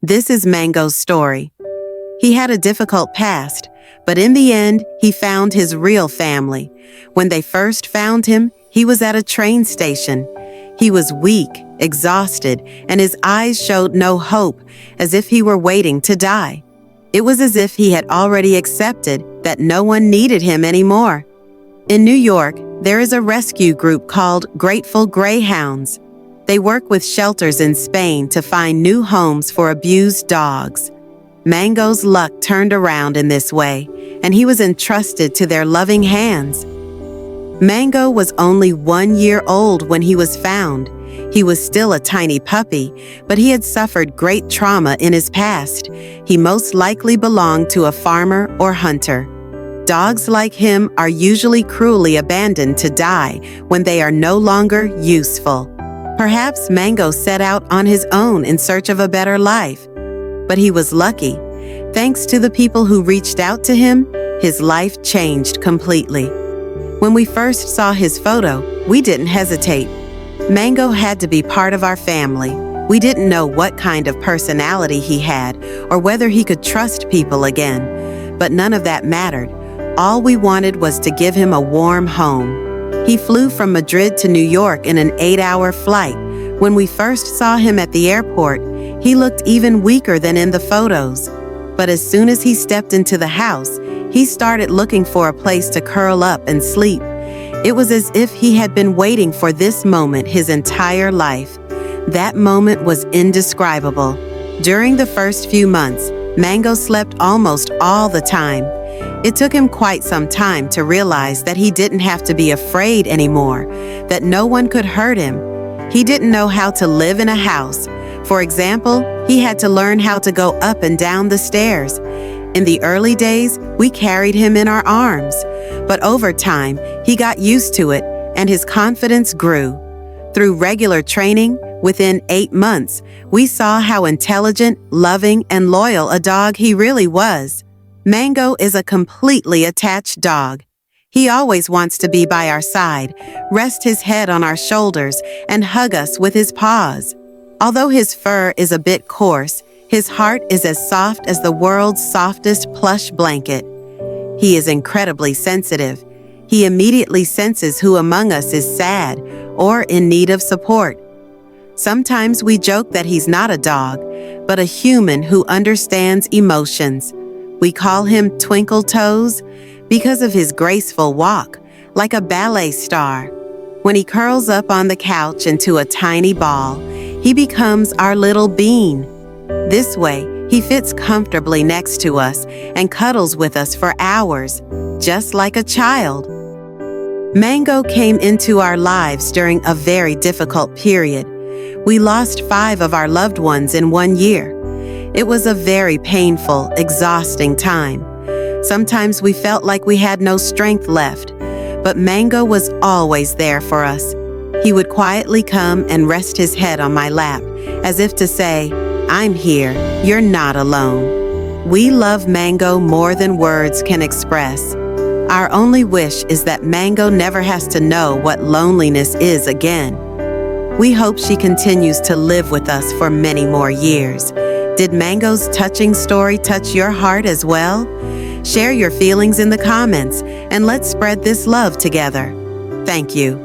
This is Mango's story. He had a difficult past, but in the end, he found his real family. When they first found him, he was at a train station. He was weak, exhausted, and his eyes showed no hope, as if he were waiting to die. It was as if he had already accepted that no one needed him anymore. In New York, there is a rescue group called Grateful Greyhounds. They work with shelters in Spain to find new homes for abused dogs. Mango's luck turned around in this way, and he was entrusted to their loving hands. Mango was only 1 year old when he was found. He was still a tiny puppy, but he had suffered great trauma in his past. He most likely belonged to a farmer or hunter. Dogs like him are usually cruelly abandoned to die when they are no longer useful. Perhaps Mango set out on his own in search of a better life. But he was lucky. Thanks to the people who reached out to him, his life changed completely. When we first saw his photo, we didn't hesitate. Mango had to be part of our family. We didn't know what kind of personality he had or whether he could trust people again, but none of that mattered. All we wanted was to give him a warm home. He flew from Madrid to New York in an 8-hour flight. When we first saw him at the airport, he looked even weaker than in the photos. But as soon as he stepped into the house, he started looking for a place to curl up and sleep. It was as if he had been waiting for this moment his entire life. That moment was indescribable. During the first few months, Mango slept almost all the time. It took him quite some time to realize that he didn't have to be afraid anymore, that no one could hurt him. He didn't know how to live in a house. For example, he had to learn how to go up and down the stairs. In the early days, we carried him in our arms, but over time, he got used to it and his confidence grew. Through regular training, within 8 months, we saw how intelligent, loving, and loyal a dog he really was. Mango is a completely attached dog. He always wants to be by our side, rest his head on our shoulders, and hug us with his paws. Although his fur is a bit coarse, his heart is as soft as the world's softest plush blanket. He is incredibly sensitive. He immediately senses who among us is sad or in need of support. Sometimes we joke that he's not a dog, but a human who understands emotions. We call him Twinkle Toes because of his graceful walk, like a ballet star. When he curls up on the couch into a tiny ball, he becomes our little bean. This way, he fits comfortably next to us and cuddles with us for hours, just like a child. Mango came into our lives during a very difficult period. We lost 5 of our loved ones in 1 year. It was a very painful, exhausting time. Sometimes we felt like we had no strength left, but Mango was always there for us. He would quietly come and rest his head on my lap, as if to say, "I'm here, you're not alone." We love Mango more than words can express. Our only wish is that Mango never has to know what loneliness is again. We hope she continues to live with us for many more years. Did Mango's touching story touch your heart as well? Share your feelings in the comments and let's spread this love together. Thank you.